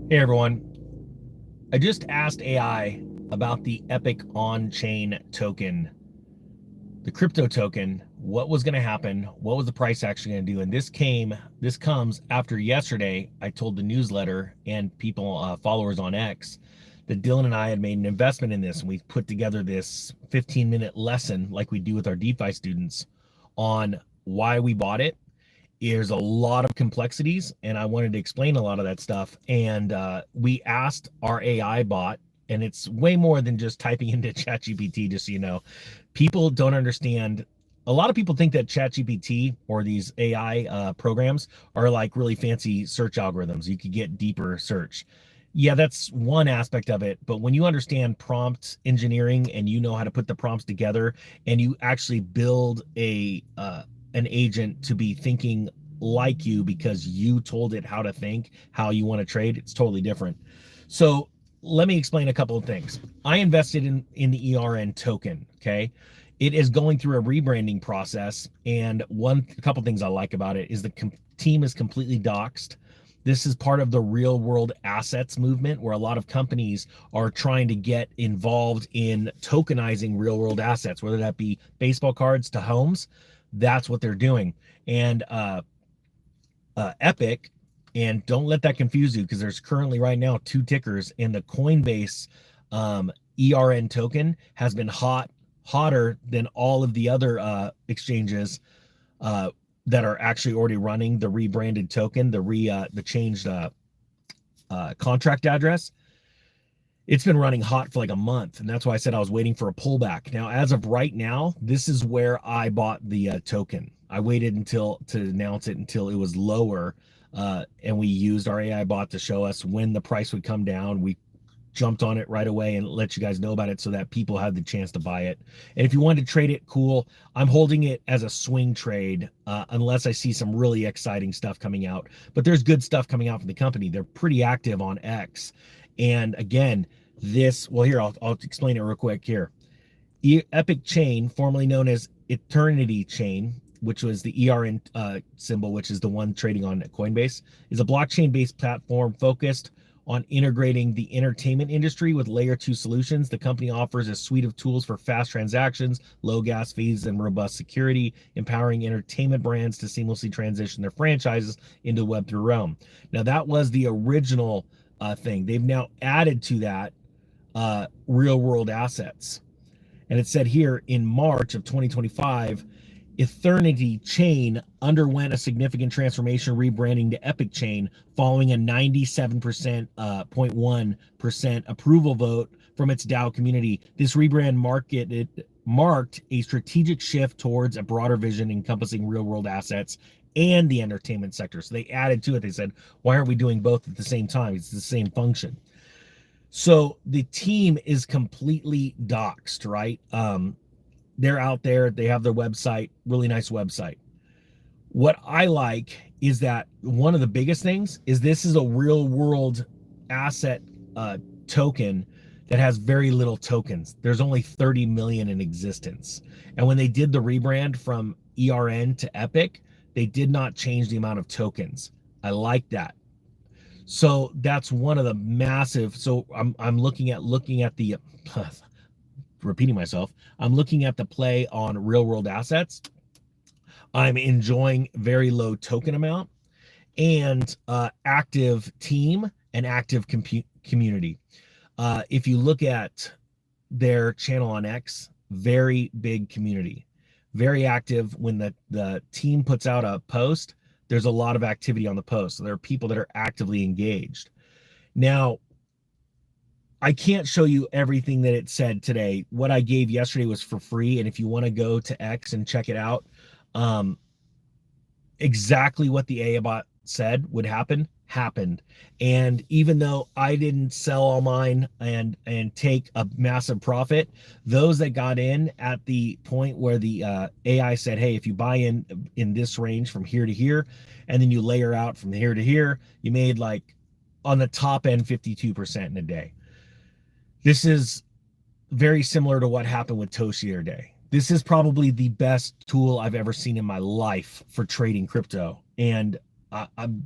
Hey everyone, I just asked AI about the Epic on-chain token, the crypto token, what was going to happen, what was the price actually going to do, and this comes after yesterday I told the newsletter and people, followers on X, that Dylan and I had made an investment in this, and we put together this 15-minute lesson like we do with our DeFi students on why we bought it. There's a lot of complexities, and I wanted to explain a lot of that stuff. And we asked our AI bot, and it's way more than just typing into ChatGPT, just so you know. People don't understand. A lot of people think that ChatGPT or these AI programs are like really fancy search algorithms. You could get deeper search. Yeah, that's one aspect of it. But when you understand prompt engineering and you know how to put the prompts together and you actually build an agent to be thinking like you because you told it how to think, how you want to trade, it's totally different. So let me explain a couple of things. I invested in the ERN token. Okay. It is going through a rebranding process. And a couple things I like about it is the team is completely doxed. This is part of the real world assets movement where a lot of companies are trying to get involved in tokenizing real world assets, whether that be baseball cards to homes. That's what they're doing. And Epic, and don't let that confuse you because there's currently right now two tickers, and the Coinbase ERN token has been hotter than all of the other exchanges uh, that are actually already running the rebranded token, the changed contract address. It's been running hot for like a month, and that's why I said I was waiting for a pullback. Now, as of right now, this is where I bought the token. I waited until to announce it until it was lower, and we used our AI bot to show us when the price would come down. We jumped on it right away and let you guys know about it so that people had the chance to buy it. And if you wanted to trade it, cool. I'm holding it as a swing trade unless I see some really exciting stuff coming out. But there's good stuff coming out from the company. They're pretty active on X. And again, well, here, I'll explain it real quick here. Epic Chain, formerly known as Eternity Chain, which was the ERN symbol, which is the one trading on Coinbase, is a blockchain-based platform focused on integrating the entertainment industry with layer 2 solutions. The company offers a suite of tools for fast transactions, low gas fees, and robust security, empowering entertainment brands to seamlessly transition their franchises into the Web3 realm. Now, that was the original thing. They've now added to that real world assets. And it said here in March of 2025, Eternity Chain underwent a significant transformation, rebranding to Epic Chain following a 97% 0.1% approval vote from its DAO community. This rebrand marked a strategic shift towards a broader vision encompassing real world assets and the entertainment sector. So they added to it. They said, why aren't we doing both at the same time? It's the same function. So the team is completely doxed, right? They're out there. They have their website, really nice website. What I like is that one of the biggest things is this is a real world asset token that has very little tokens. There's only 30 million in existence. And when they did the rebrand from ERN to Epic, they did not change the amount of tokens. I like that. So that's one of the massive. So I'm looking at the repeating myself. I'm looking at the play on real world assets. I'm enjoying very low token amount and active team and active community. If you look at their channel on X, very big community, very active. When the team puts out a post, there's a lot of activity on the post. So there are people that are actively engaged. Now, I can't show you everything that it said today. What I gave yesterday was for free. And if you want to go to X and check it out, exactly what the AI bot said would happen happened. And even though I didn't sell all mine and take a massive profit, those that got in at the point where the AI said, hey, if you buy in this range from here to here, and then you layer out from here to here, you made like on the top end 52% in a day. This is very similar to what happened with Toshi the other day. This is probably the best tool I've ever seen in my life for trading crypto. And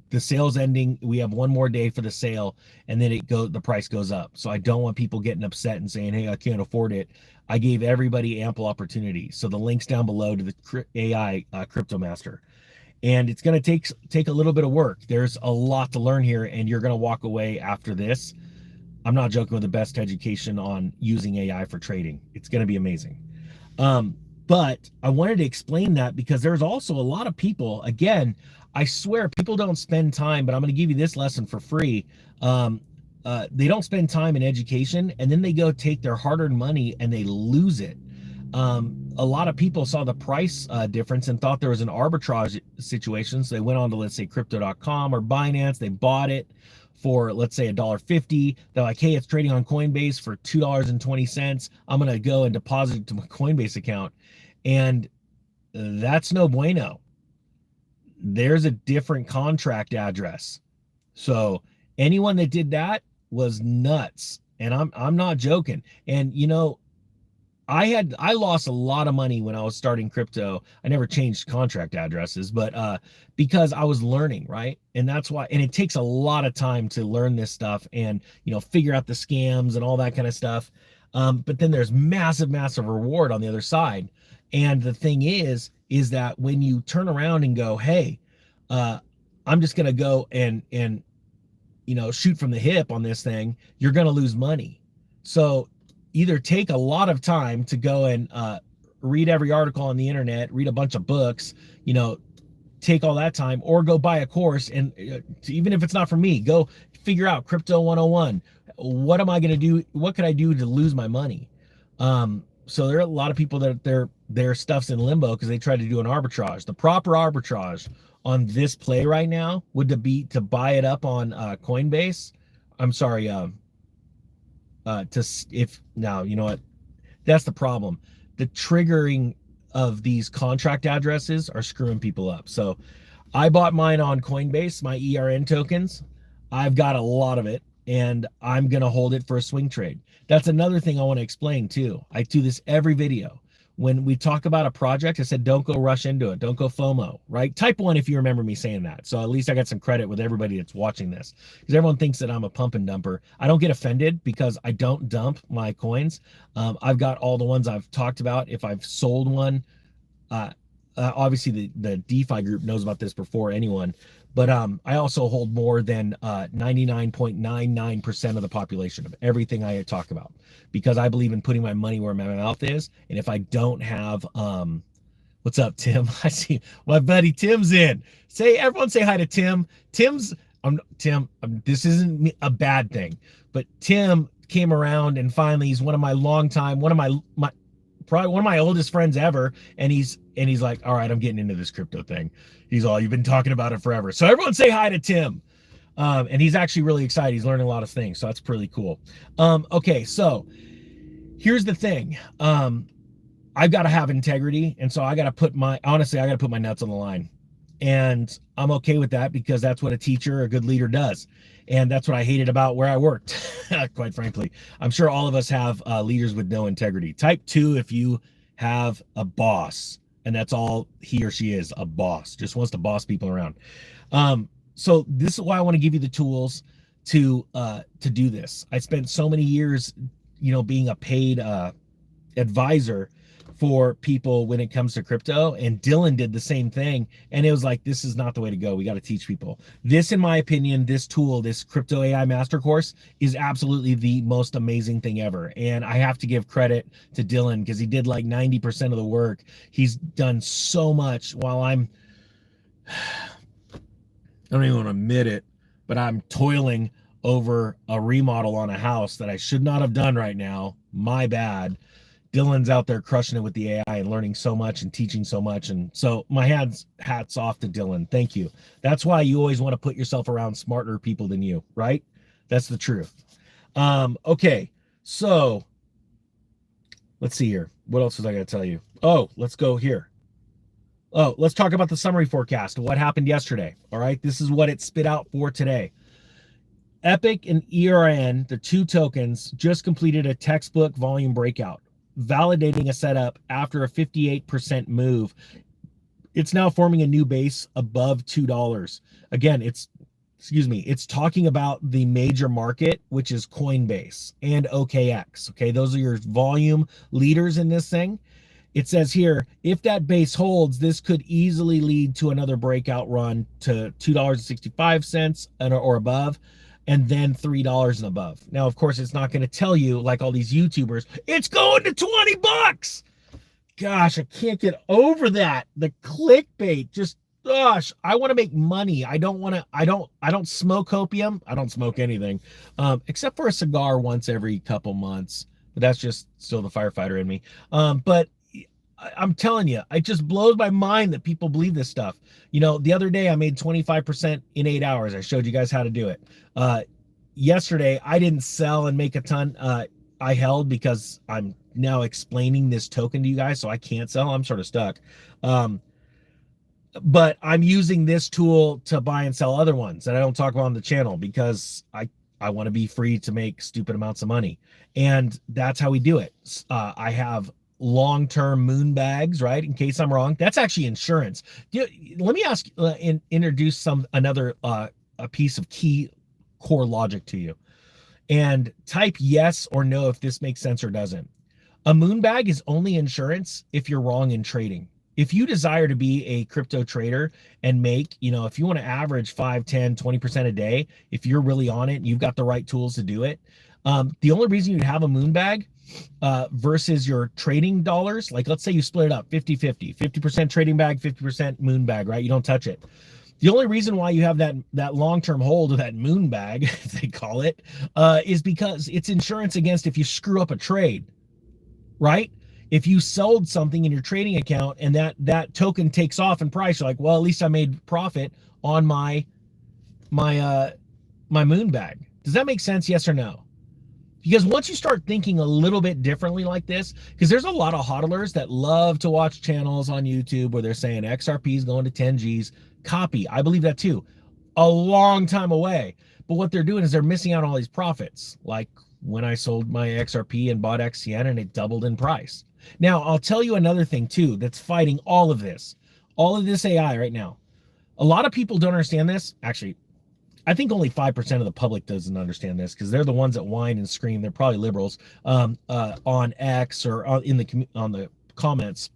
the sale's ending. We have one more day for the sale, and then the price goes up. So I don't want people getting upset and saying, hey, I can't afford it. I gave everybody ample opportunity. So the link's down below to the AI Crypto Master. And it's going to take a little bit of work. There's a lot to learn here, and you're going to walk away after this, I'm not joking, with the best education on using AI for trading. It's going to be amazing. But I wanted to explain that because there's also a lot of people, again, I swear people don't spend time, but I'm going to give you this lesson for free. They don't spend time in education, and then they go take their hard-earned money and they lose it. A lot of people saw the price difference and thought there was an arbitrage situation. So they went on to, let's say, crypto.com or Binance. They bought it for, let's say, $1.50. They're like, hey, it's trading on Coinbase for $2.20. I'm going to go and deposit it to my Coinbase account. And that's no bueno. There's a different contract address. So anyone that did that was nuts. And I'm not joking. And you know, I lost a lot of money when I was starting crypto. I never changed contract addresses, but because I was learning, right? And that's why, and it takes a lot of time to learn this stuff and, you know, figure out the scams and all that kind of stuff. But then there's massive reward on the other side. And the thing is that when you turn around and go, hey, I'm just going to go and, you know, shoot from the hip on this thing, you're going to lose money. So either take a lot of time to go and read every article on the internet, read a bunch of books, you know, take all that time, or go buy a course. And even if it's not for me, go figure out Crypto 101. What am I going to do? What could I do to lose my money? So there are a lot of people that their stuff's in limbo because they tried to do an arbitrage. The proper arbitrage on this play right now would be to buy it up on Coinbase. I'm sorry, now, you know what, that's the problem. The triggering of these contract addresses are screwing people up. So I bought mine on Coinbase, my ERN tokens. I've got a lot of it, and I'm going to hold it for a swing trade. That's another thing I want to explain too. I do this every video. When we talk about a project, I said, don't go rush into it. Don't go FOMO, right? Type 1 if you remember me saying that. So at least I got some credit with everybody that's watching this, because everyone thinks that I'm a pump and dumper. I don't get offended because I don't dump my coins. I've got all the ones I've talked about. If I've sold one, obviously the DeFi group knows about this before anyone, but I also hold more than 99.99% of the population of everything I talk about, because I believe in putting my money where my mouth is. And if I don't have, what's up, Tim? I see my buddy Tim's in. Everyone say hi to Tim. Tim, this isn't a bad thing, but Tim came around and finally he's one of my probably one of my oldest friends ever. And he's like, all right, I'm getting into this crypto thing. He's all, you've been talking about it forever. So everyone say hi to Tim. And he's actually really excited. He's learning a lot of things. So that's pretty cool. Okay. So here's the thing. I've got to have integrity. And so I got to put my nuts on the line. And I'm okay with that because that's what a teacher, a good leader does. And that's what I hated about where I worked, quite frankly. I'm sure all of us have leaders with no integrity. Type 2 if you have a boss, and that's all he or she is, a boss, just wants to boss people around. So this is why I want to give you the tools to do this. I spent so many years, you know, being a paid advisor for people when it comes to crypto, and Dylan did the same thing. And it was like, this is not the way to go. We got to teach people this. In my opinion, this tool, this crypto AI master course, is absolutely the most amazing thing ever. And I have to give credit to Dylan because he did like 90% of the work. He's done so much while I don't even want to admit it, but I'm toiling over a remodel on a house that I should not have done right now. My bad. Dylan's out there crushing it with the AI and learning so much and teaching so much. And so my hats off to Dylan. Thank you. That's why you always want to put yourself around smarter people than you, right? That's the truth. Okay. So let's see here. What else was I going to tell you? Oh, let's go here. Oh, let's talk about the summary forecast of what happened yesterday. All right. This is what it spit out for today. Epic and ERN, the two tokens, just completed a textbook volume breakout, validating a setup after a 58% move It's now forming a new base above $2. Again, it's talking about the major market, which is Coinbase and OKX. Okay, those are your volume leaders in this thing. It says here, if that base holds, this could easily lead to another breakout run to $2.65 or above, and then $3 and above. Now, of course, it's not going to tell you, like all these YouTubers, it's going to 20 bucks. Gosh, I can't get over that. The clickbait, just gosh, I want to make money. I don't smoke opium. I don't smoke anything, except for a cigar once every couple months. But that's just still the firefighter in me. But I'm telling you, it just blows my mind that people believe this stuff. You know, the other day I made 25% in 8 hours. I showed you guys how to do it. Yesterday, I didn't sell and make a ton. I held because I'm now explaining this token to you guys, so I can't sell. I'm sort of stuck. But I'm using this tool to buy and sell other ones that I don't talk about on the channel because I want to be free to make stupid amounts of money. And that's how we do it. I have long-term moon bags, right? In case I'm wrong, that's actually insurance. Let me ask, introduce another a piece of key core logic to you, and type yes or no if this makes sense or doesn't. A moon bag is only insurance if you're wrong in trading. If you desire to be a crypto trader and make, you know, if you want to average 5, 10, 20% a day, if you're really on it, you've got the right tools to do it. The only reason you'd have a moon bag versus your trading dollars, like let's say you split it up 50-50, 50% trading bag, 50% moon bag, right? You don't touch it. The only reason why you have that long-term hold of that moon bag, as they call it, is because it's insurance against if you screw up a trade, right? If you sold something in your trading account and that token takes off in price, you're like, well, at least I made profit on my moon bag. Does that make sense? Yes or no? Because once you start thinking a little bit differently like this, because there's a lot of hodlers that love to watch channels on YouTube where they're saying XRP is going to 10 Gs. Copy. I believe that too. A long time away. But what they're doing is they're missing out on all these profits. Like when I sold my XRP and bought XCN and it doubled in price. Now, I'll tell you another thing too that's fighting all of this AI right now. A lot of people don't understand this. Actually, I think only 5% of the public doesn't understand this because they're the ones that whine and scream. They're probably liberals on X or on the comments.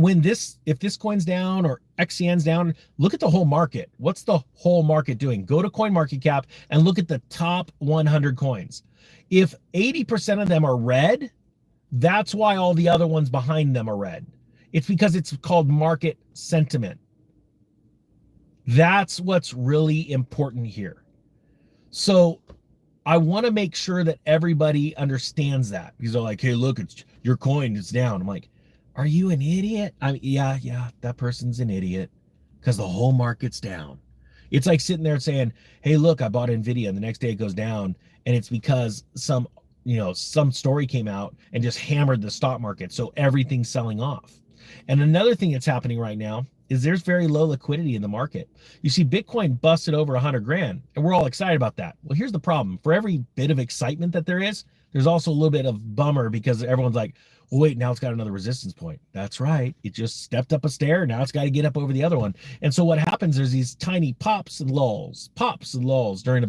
If this coin's down or XCN's down, look at the whole market. What's the whole market doing? Go to CoinMarketCap and look at the top 100 coins. If 80% of them are red, that's why all the other ones behind them are red. It's because it's called market sentiment. That's what's really important here. So I want to make sure that everybody understands that, because they're like, hey, look, it's your coin, it's down. I'm like, are you an idiot? Yeah, that person's an idiot because the whole market's down. It's like sitting there saying, hey, look, I bought Nvidia, and the next day it goes down, and it's because some story came out and just hammered the stock market, so everything's selling off. And another thing that's happening right now is there's very low liquidity in the market. You see Bitcoin busted over 100 grand, and we're all excited about that. Well, here's the problem. For every bit of excitement that there is, there's also a little bit of bummer because everyone's like, well, wait, now it's got another resistance point. That's right. It just stepped up a stair. Now it's got to get up over the other one. And so what happens is these tiny pops and lulls during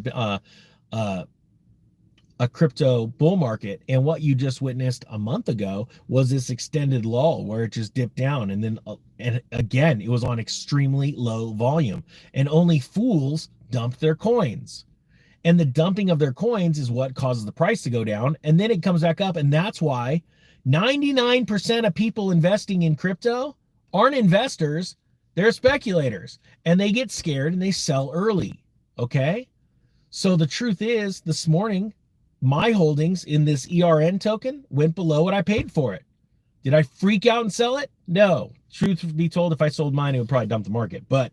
a crypto bull market. And what you just witnessed a month ago was this extended lull where it just dipped down. And then, and again, it was on extremely low volume, and only fools dumped their coins. And the dumping of their coins is what causes the price to go down. And then it comes back up. And that's why 99% of people investing in crypto aren't investors. They're speculators, and they get scared and they sell early. Okay. So the truth is, this morning, my holdings in this ERN token went below what I paid for it. Did I freak out and sell it? No. Truth be told, if I sold mine, it would probably dump the market, but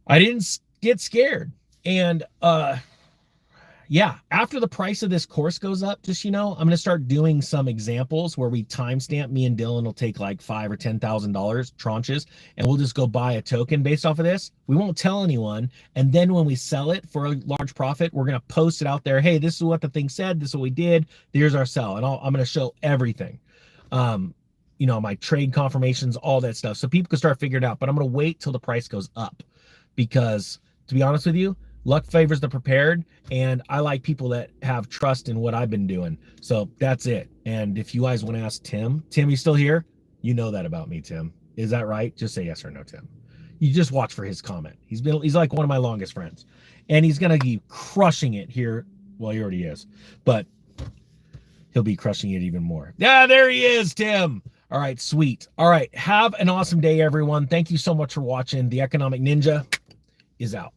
I didn't get scared. And, yeah, after the price of this course goes up, just, I'm going to start doing some examples where we timestamp. Me and Dylan will take like $5,000 or $10,000 tranches, and we'll just go buy a token based off of this. We won't tell anyone. And then when we sell it for a large profit, we're going to post it out there. Hey, this is what the thing said. This is what we did. Here's our sell. And I'm going to show everything. you know, my trade confirmations, all that stuff. So people can start figuring it out. But I'm going to wait till the price goes up because, to be honest with you, luck favors the prepared. And I like people that have trust in what I've been doing. So that's it. And if you guys want to ask Tim, you still here? You know that about me, Tim. Is that right? Just say yes or no, Tim. You just watch for his comment. He's like one of my longest friends. And he's going to be crushing it here. Well, he already is. But he'll be crushing it even more. Yeah, there he is, Tim. All right, sweet. All right, have an awesome day, everyone. Thank you so much for watching. The Economic Ninja is out.